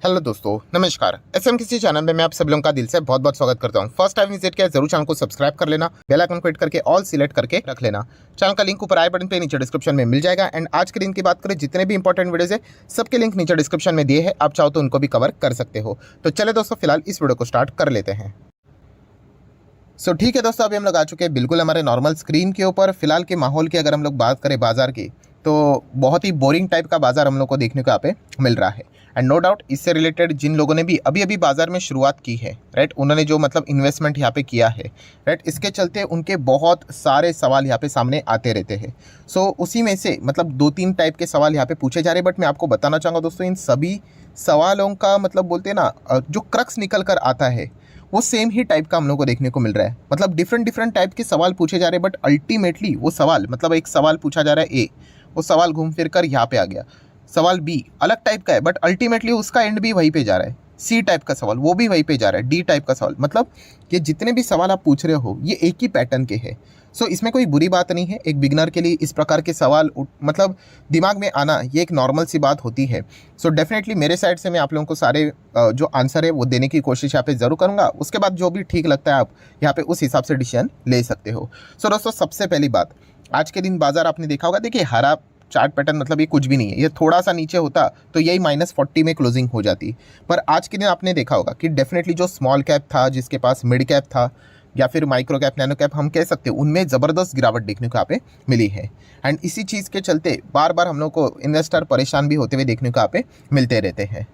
Hello दोस्तों, नमस्कार। SM किसी चैनल में मैं आप सब लोगों का दिल से बहुत बहुत स्वागत करता हूं। फर्स्ट टाइम विजिट किया जरूर चैनल को सब्सक्राइब कर लेना, बेल आइकन को हिट करके ऑल सिलेक्ट करके रख लेना। चैनल का लिंक ऊपर आई बटन पे नीचे डिस्क्रिप्शन में मिल जाएगा। एंड आज के दिन की बात करें, जितने भी इंपॉर्टेंट वीडियोज है सबके लिंक नीचे डिस्क्रिप्शन में दिए हैं, आप चाहो तो उनको भी कवर कर सकते हो। तो चले दोस्तों, फिलहाल इस वीडियो को स्टार्ट कर लेते हैं। ठीक है दोस्तों, अभी हम लोग आ चुके हैं बिल्कुल हमारे नॉर्मल स्क्रीन के ऊपर। फिलहाल के माहौल की अगर हम लोग बात करें बाजार की, तो बहुत ही बोरिंग टाइप का बाजार हम लोग को देखने को यहाँ पे मिल रहा है। एंड नो डाउट इससे रिलेटेड जिन लोगों ने भी अभी अभी बाजार में शुरुआत की है, राइट, उन्होंने जो मतलब इन्वेस्टमेंट यहाँ पे किया है, राइट, इसके चलते उनके बहुत सारे सवाल यहाँ पे सामने आते रहते हैं। उसी में से मतलब 2-3 टाइप के सवाल यहाँ पे पूछे जा रहे हैं। बट मैं आपको बताना चाहूँगा दोस्तों, इन सभी सवालों का मतलब बोलते हैं ना, जो क्रक्स निकल कर आता है वो सेम ही टाइप का हम लोग को देखने को मिल रहा है। मतलब डिफरेंट टाइप के सवाल पूछे जा रहे हैं, बट अल्टीमेटली वो सवाल मतलब एक सवाल पूछा जा रहा है ए, वो सवाल घूम फिर कर यहाँ पे आ गया। सवाल बी अलग टाइप का है, बट अल्टीमेटली उसका एंड भी वहीं पे जा रहा है। सी टाइप का सवाल वो भी वहीं पे जा रहा है। डी टाइप का सवाल, मतलब ये जितने भी सवाल आप पूछ रहे हो ये एक ही पैटर्न के हैं। इसमें कोई बुरी बात नहीं है। एक बिगनर के लिए इस प्रकार के सवाल मतलब दिमाग में आना ये एक नॉर्मल सी बात होती है। डेफिनेटली मेरे साइड से मैं आप लोगों को सारे जो आंसर है वो देने की कोशिश यहाँ पे ज़रूर करूँगा। उसके बाद जो भी ठीक लगता है आप यहाँ पे उस हिसाब से डिसीजन ले सकते हो। दोस्तों, सबसे पहली बात, आज के दिन बाजार आपने देखा होगा, देखिए हरा चार्ट पैटर्न मतलब ये कुछ भी नहीं है। ये थोड़ा सा नीचे होता तो यही -40 में क्लोजिंग हो जाती। पर आज के दिन आपने देखा होगा कि डेफिनेटली जो स्मॉल कैप था, जिसके पास मिड कैप था या फिर माइक्रो कैप, नैनो कैप हम कह सकते हैं, उनमें ज़बरदस्त गिरावट देखने को यहाँ पे मिली है। एंड इसी चीज़ के चलते बार बार हम लोग को इन्वेस्टर परेशान भी होते हुए देखने को यहाँ पे मिलते रहते हैं।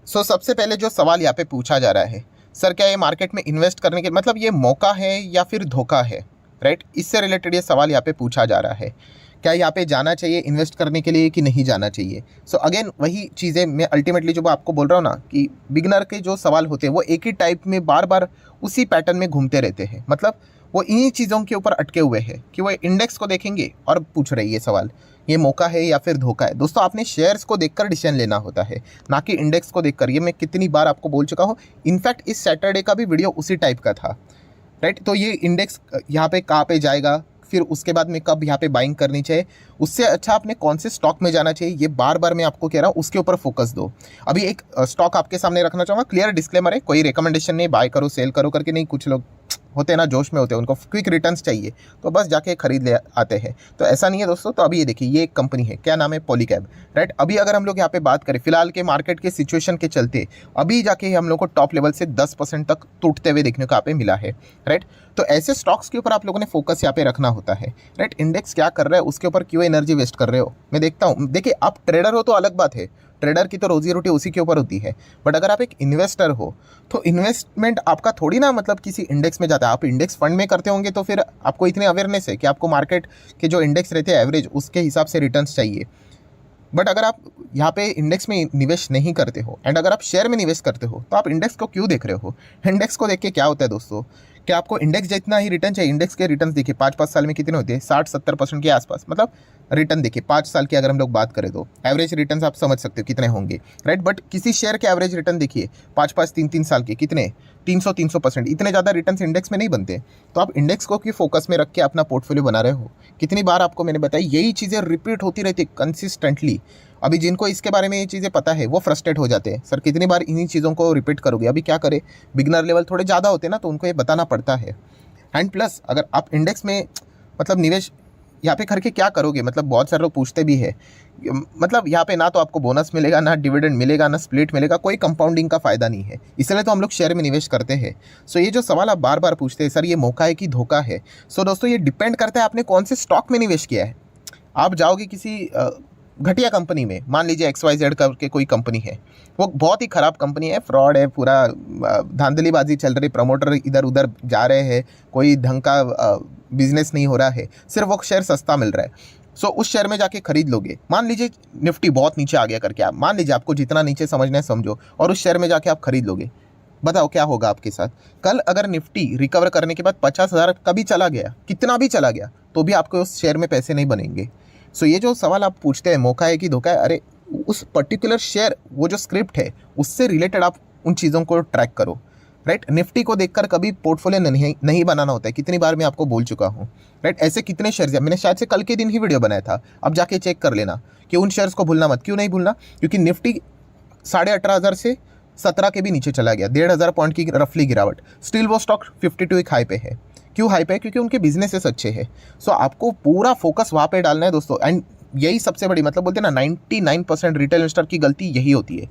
सबसे पहले जो सवाल यहाँ पे पूछा जा रहा है, सर क्या ये मार्केट में इन्वेस्ट करने के मतलब ये मौका है या फिर धोखा है, राइट, इससे रिलेटेड ये सवाल यहाँ पे पूछा जा रहा है। क्या यहाँ पे जाना चाहिए इन्वेस्ट करने के लिए कि नहीं जाना चाहिए। अगेन वही चीज़ें मैं अल्टीमेटली जो आपको बोल रहा हूँ ना, कि बिगनर के जो सवाल होते हैं वो एक ही टाइप में बार बार उसी पैटर्न में घूमते रहते हैं। मतलब वो इन्हीं चीज़ों के ऊपर अटके हुए हैं कि वो इंडेक्स को देखेंगे और पूछ रहे हैं ये सवाल, ये मौका है या फिर धोखा है। दोस्तों, आपने शेयर्स को देखकर डिसीजन लेना होता है, ना कि इंडेक्स को देखकर। ये मैं कितनी बार आपको बोल चुका हूँ। इनफैक्ट इस सैटरडे का भी वीडियो उसी टाइप का था, राइट। तो ये इंडेक्स यहाँ पे कहाँ पे जाएगा, फिर उसके बाद में कब यहाँ पे बाइंग करनी चाहिए, उससे अच्छा आपने कौन से स्टॉक में जाना चाहिए, ये बार बार मैं आपको कह रहा हूँ, उसके ऊपर फोकस दो। अभी एक स्टॉक आपके सामने रखना चाहूँगा, क्लियर डिस्क्लेमर है, कोई रिकमेंडेशन नहीं, बाय करो सेल करो करके नहीं। कुछ लोग होते हैं ना, जोश में होते हैं, उनको क्विक रिटर्न्स चाहिए तो बस जाके खरीद ले आते हैं। तो ऐसा नहीं है दोस्तों। तो अभी ये देखिए, ये एक कंपनी है, क्या नाम है, पॉलीकैब, राइट। अभी अगर हम लोग यहाँ पे बात करें फिलहाल के मार्केट के सिचुएशन के चलते, अभी जाके हम लोग को टॉप लेवल से 10% तक टूटते हुए देखने को यहाँ पे मिला है, राइट। तो ऐसे स्टॉक्स के ऊपर आप लोगों ने फोकस यहाँ पे रखना होता है, राइट। इंडेक्स क्या कर रहा है उसके ऊपर क्यों एनर्जी वेस्ट कर रहे हो। मैं देखता हूँ, देखिए आप ट्रेडर हो तो अलग बात है, ट्रेडर की तो रोजी रोटी उसी के ऊपर होती है। बट अगर आप एक इन्वेस्टर हो तो इन्वेस्टमेंट आपका थोड़ी ना मतलब किसी इंडेक्स में जाता है। आप इंडेक्स फंड में करते होंगे तो फिर आपको इतने अवेयरनेस है कि आपको मार्केट के जो इंडेक्स रहते हैं एवरेज, उसके हिसाब से रिटर्न्स चाहिए। बट अगर आप यहाँ पे इंडेक्स में निवेश नहीं करते हो एंड अगर आप शेयर में निवेश करते हो, तो आप इंडेक्स को क्यों देख रहे हो। इंडेक्स को देख के क्या होता है दोस्तों, कि आपको इंडेक्स जितना ही रिटर्न चाहिए। इंडेक्स के रिटर्न देखिए 5-5 साल में कितने होते हैं, 60-70% के आसपास। मतलब रिटर्न देखिए 5 साल की अगर हम लोग बात करें तो एवरेज रिटर्न आप समझ सकते हो कितने होंगे, राइट। बट किसी शेयर के एवरेज रिटर्न देखिए 5-5, 3-3 साल के कितने, 300-300%। इतने ज़्यादा रिटर्न्स इंडेक्स में नहीं बनते। तो आप इंडेक्स को की फोकस में रख के अपना पोर्टफोलियो बना रहे हो। कितनी बार आपको मैंने बताई, यही चीज़ें रिपीट होती रहती कंसिस्टेंटली। अभी जिनको इसके बारे में ये चीज़ें पता है वो फ्रस्ट्रेट हो जाते हैं, सर कितनी बार इन्हीं चीज़ों को रिपीट करोगे। अभी क्या करें, बिगनर लेवल थोड़े ज़्यादा होते हैं ना, तो उनको ये बताना पड़ता है। एंड प्लस अगर आप इंडेक्स में मतलब निवेश यहाँ पे करके क्या करोगे, मतलब बहुत सारे लोग पूछते भी है, मतलब यहाँ पे ना तो आपको बोनस मिलेगा, ना डिविडेंड मिलेगा, ना स्प्लिट मिलेगा, कोई कंपाउंडिंग का फ़ायदा नहीं है। इसलिए तो हम लोग शेयर में निवेश करते हैं। ये जो सवाल आप बार बार पूछते हैं, सर ये मौका है कि धोखा है, दोस्तों ये डिपेंड करता है आपने कौन से स्टॉक में निवेश किया है। आप जाओगे किसी घटिया कंपनी में, मान लीजिए XYZ करके कोई कंपनी है, वो बहुत ही ख़राब कंपनी है, फ्रॉड है, पूरा धांधलीबाजी चल रही, प्रमोटर इधर उधर जा रहे हैं, कोई ढंग का बिजनेस नहीं हो रहा है, सिर्फ वो शेयर सस्ता मिल रहा है। उस शेयर में जाके खरीद लोगे। मान लीजिए निफ्टी बहुत नीचे आ गया करके, आप मान लीजिए आपको जितना नीचे समझना है समझो, और उस शेयर में जाके आप खरीद लोगे। बताओ क्या होगा आपके साथ। कल अगर निफ्टी रिकवर करने के बाद 50,000 कभी चला गया, कितना भी चला गया, तो भी आपको उस शेयर में पैसे नहीं बनेंगे। ये जो सवाल आप पूछते हैं मौका है कि धोखा है, अरे उस पर्टिकुलर शेयर, वो जो स्क्रिप्ट है उससे रिलेटेड आप उन चीज़ों को ट्रैक करो, राइट। निफ्टी को देखकर कभी पोर्टफोलियो नहीं बनाना होता है, कितनी बार मैं आपको बोल चुका हूँ, राइट। ऐसे कितने शेयर्स हैं, मैंने शायद से कल के दिन ही वीडियो बनाया था, अब जाके चेक कर लेना कि उन शेयर्स को भूलना मत। क्यों नहीं भूलना, क्योंकि निफ्टी 18,500 से 17 के भी नीचे चला गया, 1,500 पॉइंट की रफली गिरावट। स्टिल वो स्टॉक 52 एक हाई पे है। क्यों हाई पे है? क्योंकि उनके बिजनेसेस अच्छे हैं। सो आपको पूरा फोकस वहाँ पे डालना है दोस्तों। एंड यही सबसे बड़ी मतलब बोलते हैं ना 99% रिटेल इन्वेस्टर की गलती यही होती है।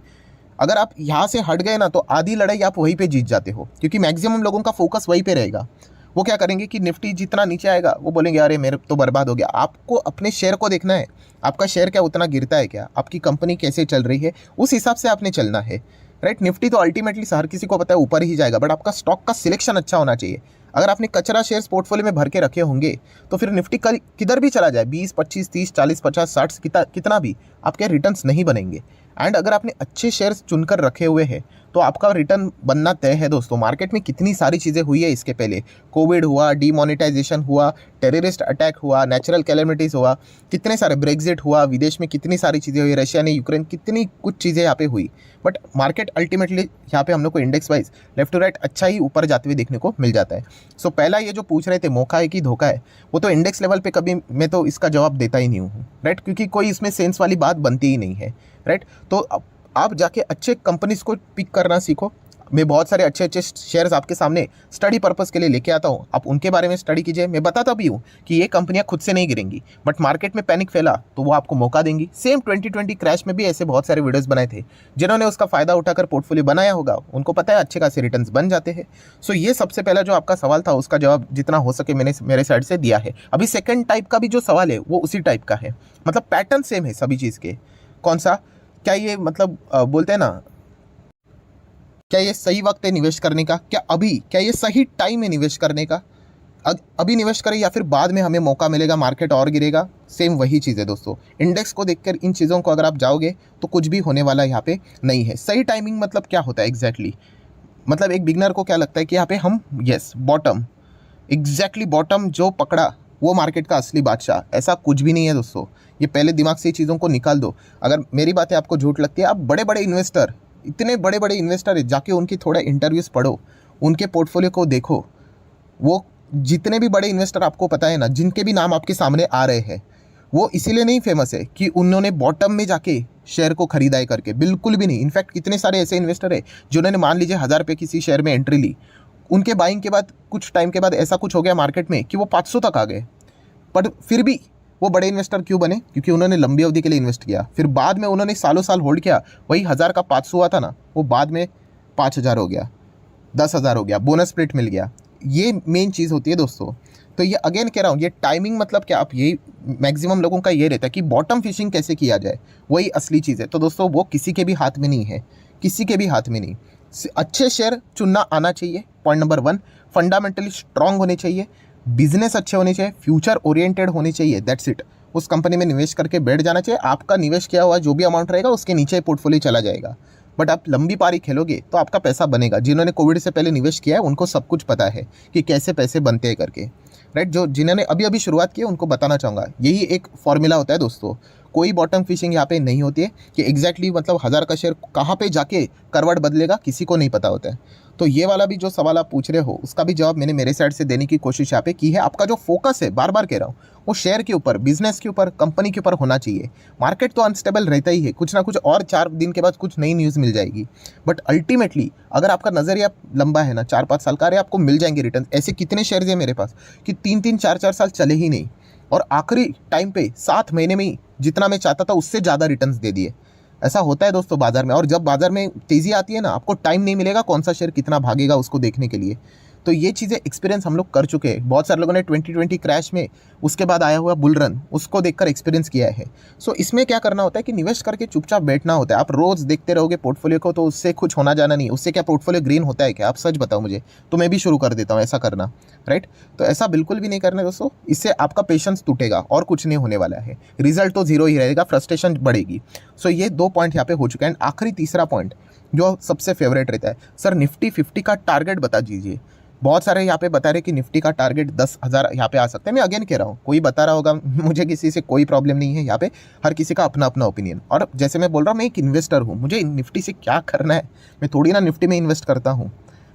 अगर आप यहाँ से हट गए ना तो आधी लड़ाई आप वहीं पे जीत जाते हो, क्योंकि मैक्सिमम लोगों का फोकस वहीं पे रहेगा। वो क्या करेंगे कि निफ्टी जितना नीचे आएगा वो बोलेंगे अरे मेरे तो बर्बाद हो गया। आपको अपने शेयर को देखना है, आपका शेयर क्या उतना गिरता है क्या, आपकी कंपनी कैसे चल रही है, उस हिसाब से आपने चलना है, राइट। निफ्टी तो अल्टीमेटली हर किसी को पता है ऊपर ही जाएगा, बट आपका स्टॉक का सिलेक्शन अच्छा होना चाहिए। अगर आपने कचरा शेयर्स पोर्टफोलियो में भर के रखे होंगे तो फिर निफ्टी कल किधर भी चला जाए 20, 25, 30, 40, 50, 60 कितना भी आपके रिटर्न्स नहीं बनेंगे। एंड अगर आपने अच्छे शेयर्स चुनकर रखे हुए हैं तो आपका रिटर्न बनना तय है दोस्तों। मार्केट में कितनी सारी चीज़ें हुई है इसके पहले, कोविड हुआ, डीमोनेटाइजेशन हुआ, टेररिस्ट अटैक हुआ, नेचुरल कैलेमिटीज़ हुआ, कितने सारे ब्रेग्जिट हुआ, विदेश में कितनी सारी चीज़ें हुई, रशिया ने यूक्रेन, कितनी कुछ चीज़ें यहाँ पे हुई। बट मार्केट अल्टीमेटली यहाँ पे हम लोग को index wise left to right अच्छा ही ऊपर जाते हुए देखने को मिल जाता है। सो पहला ये जो पूछ रहे थे मौका है कि धोखा है, वो तो इंडेक्स लेवल पे कभी मैं तो इसका जवाब देता ही नहीं हूँ, राइट, क्योंकि कोई इसमें सेंस वाली बात बनती ही नहीं है, राइट। तो आप जाके अच्छे कंपनीज को पिक करना सीखो। मैं बहुत सारे अच्छे अच्छे शेयर्स आपके सामने स्टडी पर्पस के लिए लेके आता हूँ, आप उनके बारे में स्टडी कीजिए। मैं बताता भी हूँ कि ये कंपनियाँ खुद से नहीं गिरेंगी, बट मार्केट में पैनिक फैला तो वो आपको मौका देंगी। सेम 2020 क्रैश में भी ऐसे बहुत सारे वीडियोस बनाए थे, जिन्होंने उसका फायदा उठाकर पोर्टफोलियो बनाया होगा उनको पता है अच्छे खासे रिटर्न्स बन जाते हैं। सो ये सबसे पहला जो आपका सवाल था उसका जवाब जितना हो सके मैंने मेरे साइड से दिया है। अभी सेकेंड टाइप का भी जो सवाल है वो उसी टाइप का है, मतलब पैटर्न सेम है सभी चीज़ के। कौन सा? क्या ये मतलब बोलते हैं ना, क्या ये सही वक्त है निवेश करने का, क्या ये सही टाइम है निवेश करने का, अभी निवेश करें या फिर बाद में हमें मौका मिलेगा, मार्केट और गिरेगा। सेम वही चीज़ है दोस्तों। इंडेक्स को देखकर इन चीज़ों को अगर आप जाओगे तो कुछ भी होने वाला यहाँ पे नहीं है। सही टाइमिंग मतलब क्या होता है एग्जैक्टली मतलब एक बिगनर को क्या लगता है कि यहाँ पे हम बॉटम बॉटम जो पकड़ा वो मार्केट का असली बादशाह, ऐसा कुछ भी नहीं है दोस्तों। ये पहले दिमाग से चीज़ों को निकाल दो। अगर मेरी बातें आपको झूठ लगती है, आप बड़े बड़े इन्वेस्टर, इतने बड़े बड़े इन्वेस्टर है, जाके उनकी थोड़ा इंटरव्यूज़ पढ़ो, उनके पोर्टफोलियो को देखो। वो जितने भी बड़े इन्वेस्टर आपको पता है ना, जिनके भी नाम आपके सामने आ रहे हैं, वो इसीलिए नहीं फेमस है कि उन्होंने बॉटम में जाके शेयर को खरीदा है करके, बिल्कुल भी नहीं। इनफैक्ट कितने सारे ऐसे इन्वेस्टर है जिन्होंने मान लीजिए 1000 रुपये किसी शेयर में एंट्री ली, उनके बाइंग के बाद कुछ टाइम के बाद ऐसा कुछ हो गया मार्केट में कि वो 500 तक आ गए, पर फिर भी वो बड़े इन्वेस्टर क्यों बने? क्योंकि उन्होंने लंबी अवधि के लिए इन्वेस्ट किया। फिर बाद में उन्होंने सालों साल होल्ड किया, वही 1000 का 500 हुआ था ना, वो बाद में 5000 हो गया, 10,000 हो गया, बोनस स्प्लिट मिल गया। ये मेन चीज़ होती है दोस्तों। तो ये अगेन कह रहा हूँ, ये टाइमिंग मतलब क्या, आप ये मैक्सिमम लोगों का ये रहता है कि बॉटम फिशिंग कैसे किया जाए, वही असली चीज़ है। तो दोस्तों वो किसी के भी हाथ में नहीं है, किसी के भी हाथ में नहीं। अच्छे शेयर चुनना आना चाहिए, पॉइंट नंबर 1। फंडामेंटली स्ट्रांग होने चाहिए, बिजनेस अच्छे होने चाहिए, फ्यूचर ओरिएंटेड होने चाहिए, दैट्स इट। उस कंपनी में निवेश करके बैठ जाना चाहिए। आपका निवेश किया हुआ जो भी अमाउंट रहेगा उसके नीचे पोर्टफोलियो चला जाएगा, बट आप लंबी पारी खेलोगे तो आपका पैसा बनेगा। जिन्होंने कोविड से पहले निवेश किया है उनको सब कुछ पता है कि कैसे पैसे बनते हैं करके, राइट। जिन्होंने अभी अभी शुरुआत की है उनको बताना चाहूँगा, यही एक फॉर्मूला होता है दोस्तों। कोई बॉटम फिशिंग यहाँ पे नहीं होती है कि एग्जैक्टली मतलब 1000 का शेयर कहाँ पे जाके करवट बदलेगा, किसी को नहीं पता होता है। तो ये वाला भी जो सवाल आप पूछ रहे हो उसका भी जवाब मैंने मेरे साइड से देने की कोशिश यहाँ पे की है। आपका जो फोकस है, बार बार कह रहा हूँ, वो शेयर के ऊपर, बिजनेस के ऊपर, कंपनी के ऊपर होना चाहिए। मार्केट तो अनस्टेबल रहता ही है, कुछ ना कुछ और 4 दिन के बाद कुछ नई न्यूज़ मिल जाएगी, बट अल्टीमेटली अगर आपका नज़रिया लंबा है ना, 4-5 साल का, अरे आपको मिल जाएंगे रिटर्न। ऐसे कितने शेयर्स हैं मेरे पास कि 3-3, 4-4 साल चले ही नहीं, और आखिरी टाइम पे 7 महीने में ही जितना मैं चाहता था उससे ज़्यादा रिटर्न्स दे दिए। ऐसा होता है दोस्तों बाजार में। और जब बाजार में तेज़ी आती है ना, आपको टाइम नहीं मिलेगा कौन सा शेयर कितना भागेगा उसको देखने के लिए। तो ये चीज़ें एक्सपीरियंस हम लोग कर चुके हैं। बहुत सारे लोगों ने 2020 क्रैश में उसके बाद आया हुआ बुल रन उसको देखकर एक्सपीरियंस किया है। सो इसमें क्या करना होता है कि निवेश करके चुपचाप बैठना होता है। आप रोज़ देखते रहोगे पोर्टफोलियो को तो उससे कुछ होना जाना नहीं। उससे क्या पोर्टफोलियो ग्रीन होता है क्या? आप सच बताओ मुझे, तो मैं भी शुरू कर देता हूँ ऐसा करना, राइट। तो ऐसा बिल्कुल भी नहीं करना दोस्तों, इससे आपका पेशेंस टूटेगा और कुछ नहीं होने वाला है। रिजल्ट तो जीरो ही रहेगा, फ्रस्ट्रेशन बढ़ेगी। सो ये 2 पॉइंट यहाँ पे हो चुके हैं। आखिरी तीसरा पॉइंट जो सबसे फेवरेट रहता है, सर निफ्टी 50 का टारगेट बता दीजिए। बहुत सारे यहाँ पे बता रहे कि निफ्टी का टारगेट 10,000 यहाँ पे आ सकता है। मैं अगेन कह रहा हूँ, कोई बता रहा होगा, मुझे किसी से कोई प्रॉब्लम नहीं है। यहाँ पे हर किसी का अपना अपना ओपिनियन। और जैसे मैं बोल रहा हूँ, मैं एक इन्वेस्टर हूँ, मुझे निफ्टी से क्या करना है? मैं थोड़ी ना निफ्टी में इन्वेस्ट करता हूँ।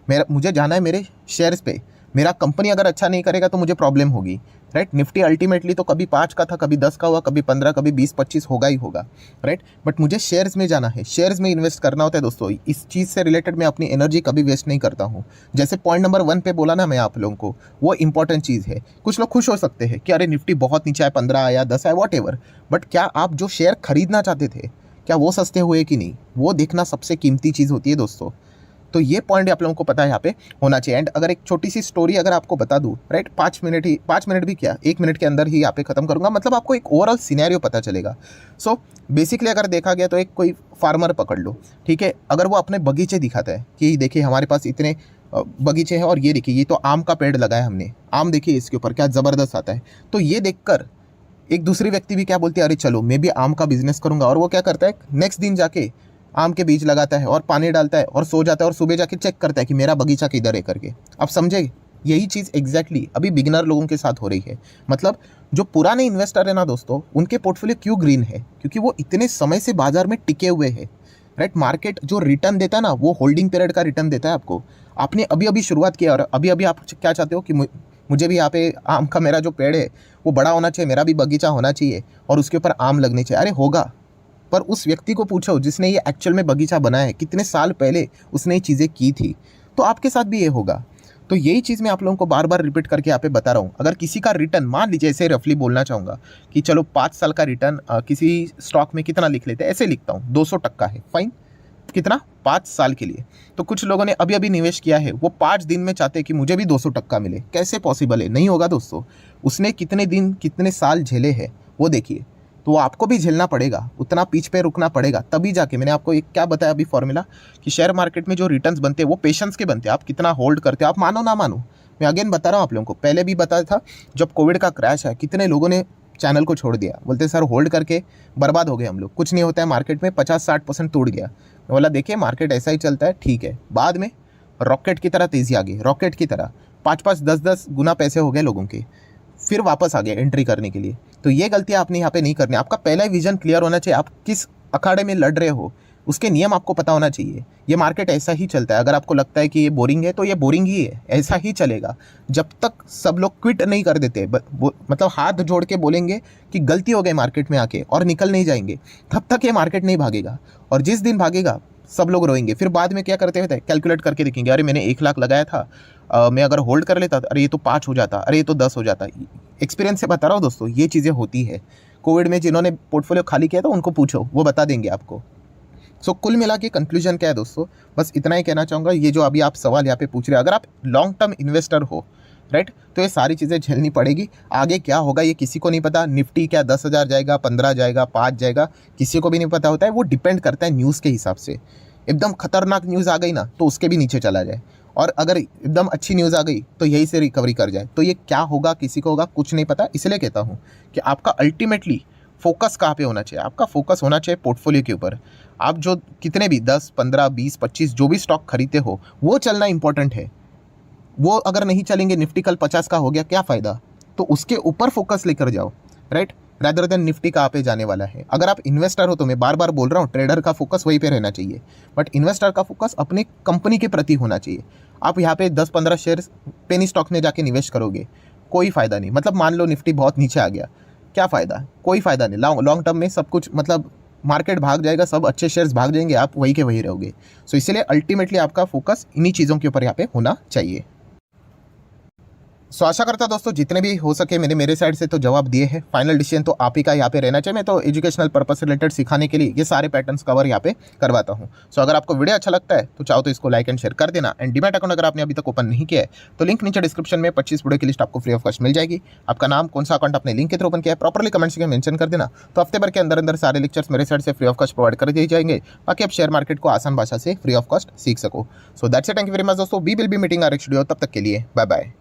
मुझे जाना है मेरे शेयर्स पे। मेरा कंपनी अगर अच्छा नहीं करेगा तो मुझे प्रॉब्लम होगी। राइट। निफ्टी अल्टीमेटली तो कभी 5 का था, कभी 10 का हुआ, कभी 15, कभी 20-25 होगा ही होगा, राइट। बट मुझे शेयर्स में जाना है, शेयर्स में इन्वेस्ट करना होता है दोस्तों। इस चीज़ से रिलेटेड मैं अपनी एनर्जी कभी वेस्ट नहीं करता हूँ। जैसे पॉइंट नंबर 1 पे बोला ना मैं आप लोगों को, वो इंपॉर्टेंट चीज़ है। कुछ लोग खुश हो सकते हैं कि अरे निफ्टी बहुत नीचे आया, 15 आया, 10 आया, वॉट एवर, बट क्या आप जो शेयर खरीदना चाहते थे क्या वो सस्ते हुए कि नहीं, वो देखना सबसे कीमती चीज़ होती है दोस्तों। तो ये पॉइंट आप लोगों को पता है यहाँ पे होना चाहिए। एंड अगर एक छोटी सी स्टोरी अगर आपको बता दूँ, राइट, 5 मिनट भी क्या, 1 मिनट के अंदर ही यहाँ पे खत्म करूँगा, मतलब आपको एक ओवरऑल सिनेरियो पता चलेगा। सो बेसिकली अगर देखा गया तो एक कोई फार्मर पकड़ लो, ठीक है। अगर वो अपने बगीचे दिखाता है कि देखिए हमारे पास इतने बगीचे हैं और ये देखिए ये तो आम का पेड़ लगाया हमने, आम देखिए इसके ऊपर क्या ज़बरदस्त आता है। तो ये देखकर एक दूसरी व्यक्ति भी क्या बोलती है, अरे चलो मैं भी आम का बिजनेस करूंगा। और वो क्या करता है, नेक्स्ट दिन जाके आम के बीज लगाता है और पानी डालता है और सो जाता है और सुबह जाके चेक करता है कि मेरा बगीचा किधर है करके। आप समझे, यही चीज़ एग्जैक्टली अभी बिगिनर लोगों के साथ हो रही है। मतलब जो पुराने इन्वेस्टर है ना दोस्तों, उनके पोर्टफोलियो क्यों ग्रीन है, क्योंकि वो इतने समय से बाजार में टिके हुए हैं, राइट। मार्केट जो रिटर्न देता है ना, वो होल्डिंग पीरियड का रिटर्न देता है आपको। आपने अभी अभी शुरुआत किया और अभी अभी आप क्या चाहते हो कि मुझे भी यहाँ पे आम का मेरा जो पेड़ है वो बड़ा होना चाहिए, मेरा भी बगीचा होना चाहिए और उसके ऊपर आम लगने चाहिए। अरे होगा, पर उस व्यक्ति को पूछो जिसने ये एक्चुअल में बगीचा बनाया है, कितने साल पहले उसने ये चीज़ें की थी, तो आपके साथ भी ये होगा। तो यही चीज़ मैं आप लोगों को बार बार रिपीट करके यहाँ पे बता रहा हूँ। अगर किसी का रिटर्न, मान लीजिए ऐसे रफली बोलना चाहूँगा कि चलो 5 साल का रिटर्न किसी स्टॉक में कितना लिख लेते हैं, ऐसे लिखता हूँ 200% है, फाइन, कितना, 5 साल के लिए। तो कुछ लोगों ने अभी अभी निवेश किया है, वो 5 दिन में चाहते हैं कि मुझे भी 200% मिले। कैसे पॉसिबल है, नहीं होगा दोस्तों। उसने कितने दिन कितने साल झेले हैं वो देखिए। तो आपको भी झेलना पड़ेगा, उतना पीछ पे रुकना पड़ेगा, तभी जाके मैंने आपको एक क्या बताया अभी फॉर्मूला, कि शेयर मार्केट में जो रिटर्न्स बनते हैं वो पेशेंस के बनते हैं। आप कितना होल्ड करते हो, आप मानो ना मानो, मैं अगेन बता रहा हूँ आप लोगों को। पहले भी बताया था, जब कोविड का क्रैश है कितने लोगों ने चैनल को छोड़ दिया, बोलते सर होल्ड करके बर्बाद हो गए हम लोग, कुछ नहीं होता है मार्केट में, 50-60% टूट गया। मैं बोला देखिए मार्केट ऐसा ही चलता है, ठीक है। बाद में रॉकेट की तरह तेज़ी आ गई, रॉकेट की तरह 5-5, 10-10 गुना पैसे हो गए लोगों के, फिर वापस आ गए एंट्री करने के लिए। तो ये गलतियाँ आपने यहाँ पे नहीं करनी। आपका पहला विजन क्लियर होना चाहिए, आप किस अखाड़े में लड़ रहे हो, उसके नियम आपको पता होना चाहिए। ये मार्केट ऐसा ही चलता है। अगर आपको लगता है कि ये बोरिंग है तो ये बोरिंग ही है, ऐसा ही चलेगा जब तक सब लोग क्विट नहीं कर देते, मतलब हाथ जोड़ के बोलेंगे कि गलती हो गई मार्केट में आके और निकल नहीं जाएंगे, तब तक ये मार्केट नहीं भागेगा। और जिस दिन भागेगा सब लोग रोएंगे। फिर बाद में क्या करते हुए कैलकुलेट करके देखेंगे, अरे मैंने 1 लाख लगाया था, मैं अगर होल्ड कर लेता, अरे ये तो 5 हो जाता, अरे ये तो 10 हो जाता। एक्सपीरियंस से बता रहा हूँ दोस्तों, ये चीज़ें होती है। कोविड में जिन्होंने पोर्टफोलियो खाली किया था उनको पूछो, वो बता देंगे आपको। सो कुल मिला के कंक्लूजन क्या है दोस्तों, बस इतना ही कहना चाहूँगा। ये जो अभी आप सवाल यहाँ पे पूछ रहे हैं, अगर आप लॉन्ग टर्म इन्वेस्टर हो, राइट, तो ये सारी चीज़ें झेलनी पड़ेगी। आगे क्या होगा ये किसी को नहीं पता। निफ्टी क्या 10,000 जाएगा, 15 जाएगा, 5 जाएगा, किसी को भी नहीं पता होता है। वो डिपेंड करता है न्यूज़ के हिसाब से। एकदम खतरनाक न्यूज़ आ गई ना तो उसके भी नीचे चला जाए, और अगर एकदम अच्छी न्यूज़ आ गई तो यही से रिकवरी कर जाए। तो ये क्या होगा किसी को होगा कुछ नहीं पता। इसलिए कहता हूँ कि आपका अल्टीमेटली फोकस कहाँ पे होना चाहिए, आपका फोकस होना चाहिए पोर्टफोलियो के ऊपर। आप जो कितने भी 10, 15, 20, 25 जो भी स्टॉक खरीदते हो वो चलना इंपॉर्टेंट है। वो अगर नहीं चलेंगे, निफ्टी कल 50 का हो गया, क्या फ़ायदा। तो उसके ऊपर फोकस लेकर जाओ, राइट, रादर देन निफ्टी कहाँ पे जाने वाला है। अगर आप इन्वेस्टर हो तो मैं बार बार बोल रहा हूँ, ट्रेडर का फोकस वहीं पे रहना चाहिए, बट इन्वेस्टर का फोकस अपने कंपनी के प्रति होना चाहिए। आप यहाँ पे 10-15 शेयर्स पेनी स्टॉक में जाके निवेश करोगे, कोई फ़ायदा नहीं। मतलब मान लो निफ्टी बहुत नीचे आ गया, क्या फ़ायदा, कोई फ़ायदा नहीं। लॉन्ग टर्म में सब कुछ, मतलब मार्केट भाग जाएगा, सब अच्छे शेयर्स भाग जाएंगे, आप वही के वही रहोगे। सो इसलिए अल्टीमेटली आपका फोकस इन्हीं चीज़ों के ऊपर यहाँ पे होना चाहिए। सो आशा करता दोस्तों जितने भी हो सके मैंने मेरे साइड से तो जवाब दिए हैं। फाइनल डिसीजन तो आप ही का यहाँ पे रहना चाहिए। मैं तो एजुकेशनल पर्पस से रिलेटेड सिखाने के लिए ये सारे पैटर्न्स कवर यहाँ पे करवाता हूँ। सो अगर आपको वीडियो अच्छा लगता है तो चाहो तो इसको लाइक एंड शेयर कर देना। एंड डीमैट अकाउंट अगर आपने अभी तक ओपन नहीं किया है तो लिंक नीचे डिस्क्रिप्शन में 25 वीडियो की लिस्ट आपको फ्री ऑफ कॉस्ट मिल जाएगी। आपका नाम, कौन सा अकाउंट आपने लिंक के थ्रू ओपन किया है, प्रॉपर्ली कमेंट्स में मेंशन कर देना। तो हफ्ते भर के अंदर सारे लेक्चर्स मेरे साइड से फ्री ऑफ कॉस्ट प्रोवाइड कर दिए जाएंगे, ताकि आप शेयर मार्केट को आसान भाषा से फ्री ऑफ कॉस्ट सीख सको। So that's it, thank you very much दोस्तों। We will be meeting our next video. तब तक के लिए बाय बाय।